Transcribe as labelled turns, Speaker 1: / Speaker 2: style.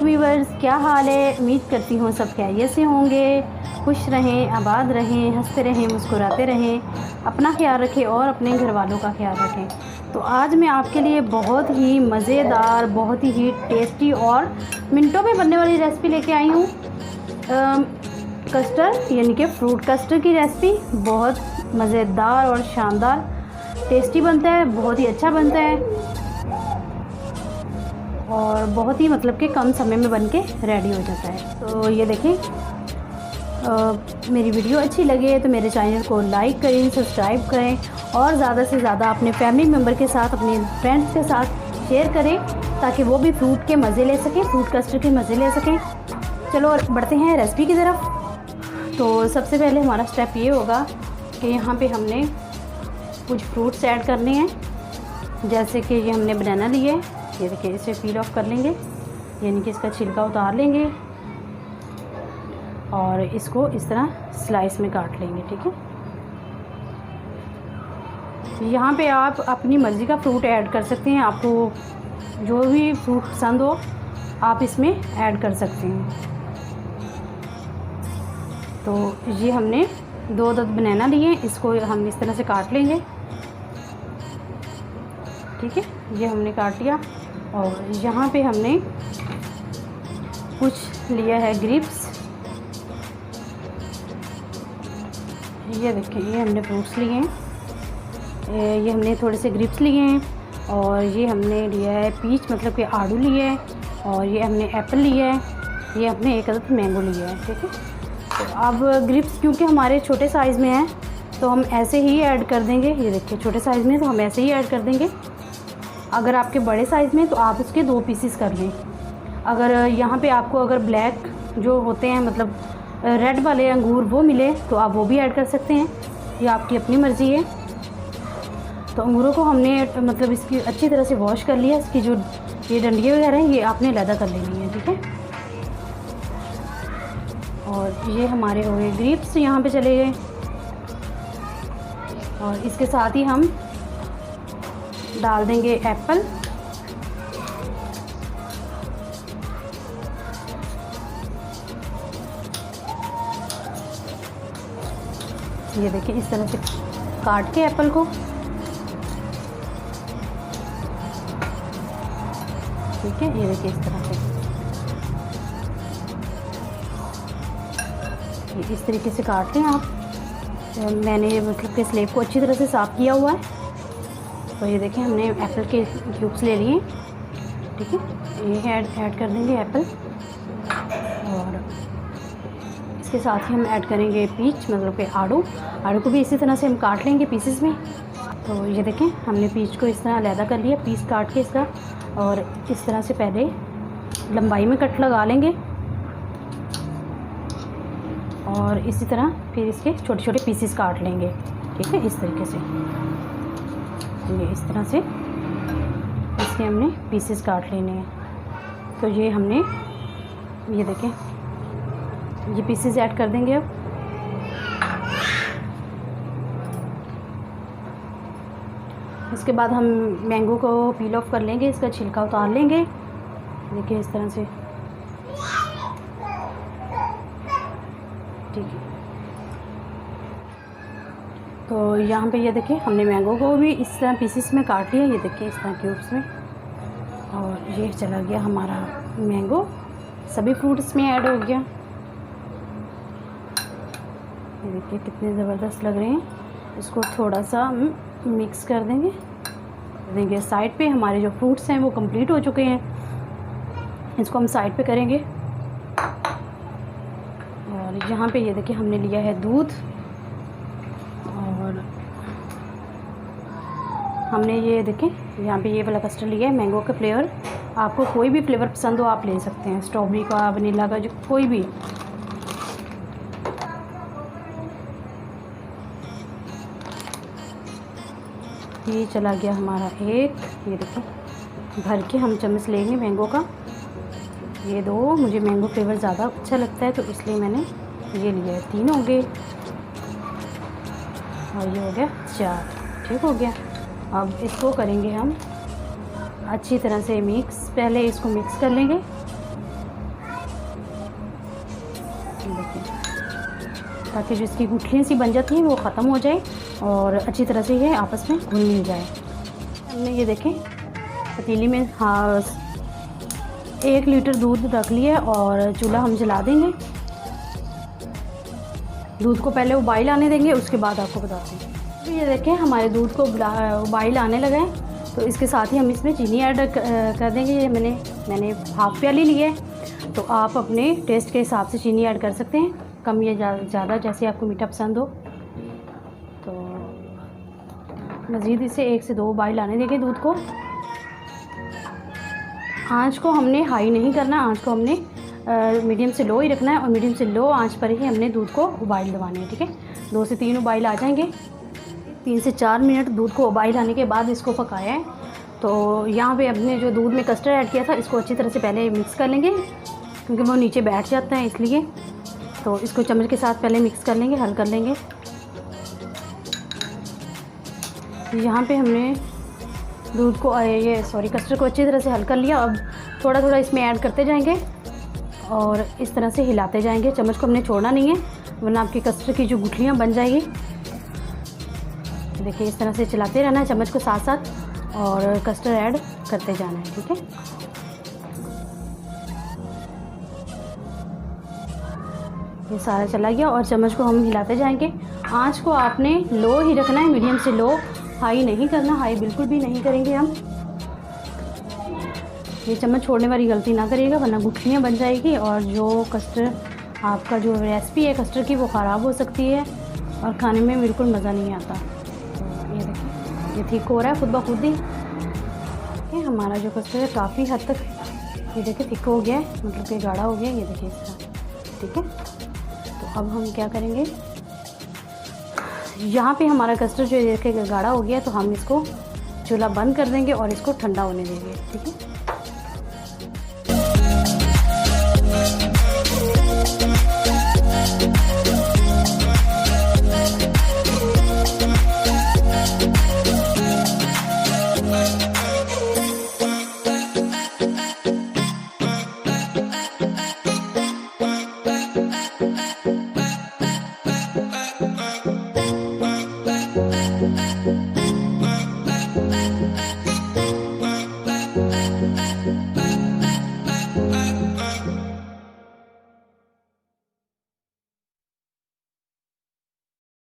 Speaker 1: Viewers, क्या हाल है। उम्मीद करती हूँ सब खैरियत से होंगे, खुश रहें, आबाद रहें, हंसते रहें, मुस्कुराते रहें, अपना ख्याल रखें और अपने घर वालों का ख्याल रखें। तो आज मैं आपके लिए बहुत ही मज़ेदार, बहुत ही टेस्टी और मिनटों में बनने वाली रेसिपी लेके आई हूँ। कस्टर्ड यानी कि फ्रूट कस्टर्ड की रेसिपी बहुत मज़ेदार और शानदार टेस्टी बनता है, बहुत ही अच्छा बनता है और बहुत ही मतलब कि कम समय में बन के रेडी हो जाता है। तो ये देखें, मेरी वीडियो अच्छी लगे तो मेरे चैनल को लाइक करें, सब्सक्राइब करें और ज़्यादा से ज़्यादा अपने फैमिली मेम्बर के साथ, अपने फ्रेंड्स के साथ शेयर करें ताकि वो भी फ्रूट के मज़े ले सकें, फ्रूट कस्टर्ड के मज़े ले सकें। चलो बढ़ते हैं रेसिपी की तरफ। तो सबसे पहले हमारा स्टेप ये होगा कि यहाँ पे हमने कुछ फ्रूट्स ऐड करने हैं। जैसे कि ये हमने बनाना लिए, ये देखिए, इसे पील ऑफ कर लेंगे यानी कि इसका छिलका उतार लेंगे और इसको इस तरह स्लाइस में काट लेंगे। ठीक है, यहाँ पे आप अपनी मर्ज़ी का फ्रूट ऐड कर सकते हैं, आपको जो भी फ्रूट पसंद हो आप इसमें ऐड कर सकते हैं। तो ये हमने 2 बनाना लिए, इसको हम इस तरह से काट लेंगे। ठीक है, ये हमने काट लिया और यहाँ पे हमने कुछ लिया है ग्रेप्स। ये देखिए, ये हमने फ्रूट्स लिए हैं, ये हमने थोड़े से ग्रेप्स लिए हैं और ये हमने लिया है पीच मतलब कि आड़ू लिए है और ये हमने एप्पल लिया है, ये हमने एक अदद मैंगो लिया है। ठीक है, तो अब ग्रेप्स क्योंकि हमारे छोटे साइज़ में हैं तो हम ऐसे ही ऐड कर देंगे। ये देखिए, छोटे साइज़ में तो हम ऐसे ही ऐड कर देंगे। अगर आपके बड़े साइज़ में तो आप उसके 2 पीसेस कर लें। अगर यहाँ पे आपको अगर ब्लैक जो होते हैं मतलब रेड वाले अंगूर वो मिले तो आप वो भी ऐड कर सकते हैं, ये आपकी अपनी मर्ज़ी है। तो अंगूरों को हमने मतलब इसकी अच्छी तरह से वॉश कर लिया, इसकी जो ये डंडियाँ वगैरह हैं ये आपने अलग कर लेनी है। ठीक है, और ये हमारे हो गए ग्रेप्स, यहाँ पे चले गए और इसके साथ ही हम डाल देंगे एप्पल। ये देखिए, इस तरह से काट के एप्पल को, ठीक है, ये देखिए इस तरह से, इस तरीके से काट लें आप। मैंने मतलब कि स्लेब को अच्छी तरह से साफ़ किया हुआ है। तो ये देखें, हमने एप्पल के क्यूब्स ले लिए। ठीक है, ये ऐड कर देंगे एप्पल और इसके साथ ही हम ऐड करेंगे पीच मतलब कि आड़ू को भी इसी तरह से हम काट लेंगे पीसेस में। तो ये देखें, हमने पीच को इस तरह अलहदा कर लिया, पीस काट के इसका, और इस तरह से पहले लंबाई में कट लगा लेंगे और इसी तरह फिर इसके छोटे छोटे पीसेस काट लेंगे। ठीक है, इस तरीके से, ये इस तरह से इसके हमने पीसेस काट लेने हैं। तो ये हमने, ये देखें, ये पीसेस ऐड कर देंगे अब। इसके बाद हम मैंगो को पील ऑफ कर लेंगे, इसका छिलका उतार लेंगे। देखिए इस तरह से, ठीक है। तो यहाँ पे ये देखिए, हमने मैंगो को भी इस तरह पीसेस में काट लिया, ये देखिए इस तरह क्यूब्स में, और ये चला गया हमारा मैंगो, सभी फ्रूट्स में ऐड हो गया। ये देखिए कितने ज़बरदस्त लग रहे हैं। इसको थोड़ा सा मिक्स कर देंगे। साइड पे हमारे जो फ्रूट्स हैं वो कंप्लीट हो चुके हैं, इसको हम साइड पे करेंगे। और यहाँ पे ये देखिए, हमने लिया है दूध और हमने ये देखें यहाँ पे ये वाला कस्टर्ड लिया है मैंगो का फ्लेवर। आपको कोई भी फ्लेवर पसंद हो आप ले सकते हैं, स्ट्रॉबेरी का, वनीला का, जो कोई भी। ये चला गया हमारा एक, ये देखिए भर के हम चम्मच लेंगे मैंगो का। ये 2, मुझे मैंगो फ्लेवर ज़्यादा अच्छा लगता है तो इसलिए मैंने ये लिया है। 3 हो गए और ये हो गया 4। ठीक हो गया। अब इसको करेंगे हम अच्छी तरह से मिक्स। पहले इसको मिक्स कर लेंगे देखिए, ताकि जो इसकी गुठलियाँ सी बन जाती हैं वो ख़त्म हो जाए और अच्छी तरह से ये आपस में घुल मिल जाए। हमने ये देखें पतीली में 1 लीटर दूध रख लिया और चूल्हा हम जला देंगे। दूध को पहले उबाइल आने देंगे, उसके बाद आपको बताते हैं। तो ये देखें हमारे दूध को उबाइल आने लगा है, तो इसके साथ ही हम इसमें चीनी ऐड कर देंगे। ये मैंने हाफ़ प्याली ली है, तो आप अपने टेस्ट के हिसाब से चीनी ऐड कर सकते हैं, कम या ज़्यादा, जैसे आपको मीठा पसंद हो। तो मज़ीद इसे 1 से 2 उबाइल आने देंगे दूध को। आँच को हमने हाई नहीं करना, आँच को हमने मीडियम से लो ही रखना है और मीडियम से लो आंच पर ही हमने दूध को उबाइल दबाने हैं। ठीक है, 2 से 3 उबाइल आ जाएंगे। 3 से 4 मिनट दूध को उबाइल आने के बाद इसको पकाया है। तो यहाँ पे अपने जो दूध में कस्टर्ड ऐड किया था, इसको अच्छी तरह से पहले मिक्स कर लेंगे, क्योंकि वो नीचे बैठ जाता है इसलिए। तो इसको चम्मच के साथ पहले मिक्स कर लेंगे, हल कर लेंगे। यहाँ पे हमने दूध को कस्टर्ड को अच्छी तरह से हल कर लिया। अब थोड़ा थोड़ा इसमें ऐड करते जाएंगे और इस तरह से हिलाते जाएंगे। चम्मच को हमने छोड़ना नहीं है, वरना आपकी कस्टर्ड की जो गुठलियाँ बन जाएगी। देखिए, इस तरह से चलाते रहना है चम्मच को साथ साथ और कस्टर्ड ऐड करते जाना है। ठीक है, ये सारा चला गया और चम्मच को हम हिलाते जाएंगे। आंच को आपने लो ही रखना है, मीडियम से लो, हाई नहीं करना, हाई बिल्कुल भी नहीं करेंगे हम। ये चम्मच छोड़ने वाली गलती ना करिएगा, वरना गुठलियाँ बन जाएगी और जो कस्टर्ड आपका जो रेसिपी है कस्टर्ड की वो ख़राब हो सकती है और खाने में बिल्कुल मज़ा नहीं आता। तो ये देखिए, ये थिक हो रहा है खुद ब खुद ही। हमारा जो कस्टर्ड है काफ़ी हद तक ये देखिए थिक हो गया है, मतलब कि गाढ़ा हो गया। ये देखिए इस तरह। ठीक है, तो अब हम क्या करेंगे, यहाँ पे हमारा कस्टर्ड जो देखिए गाढ़ा हो गया है, तो हम इसको चूल्हा बंद कर देंगे और इसको ठंडा होने देंगे। ठीक है,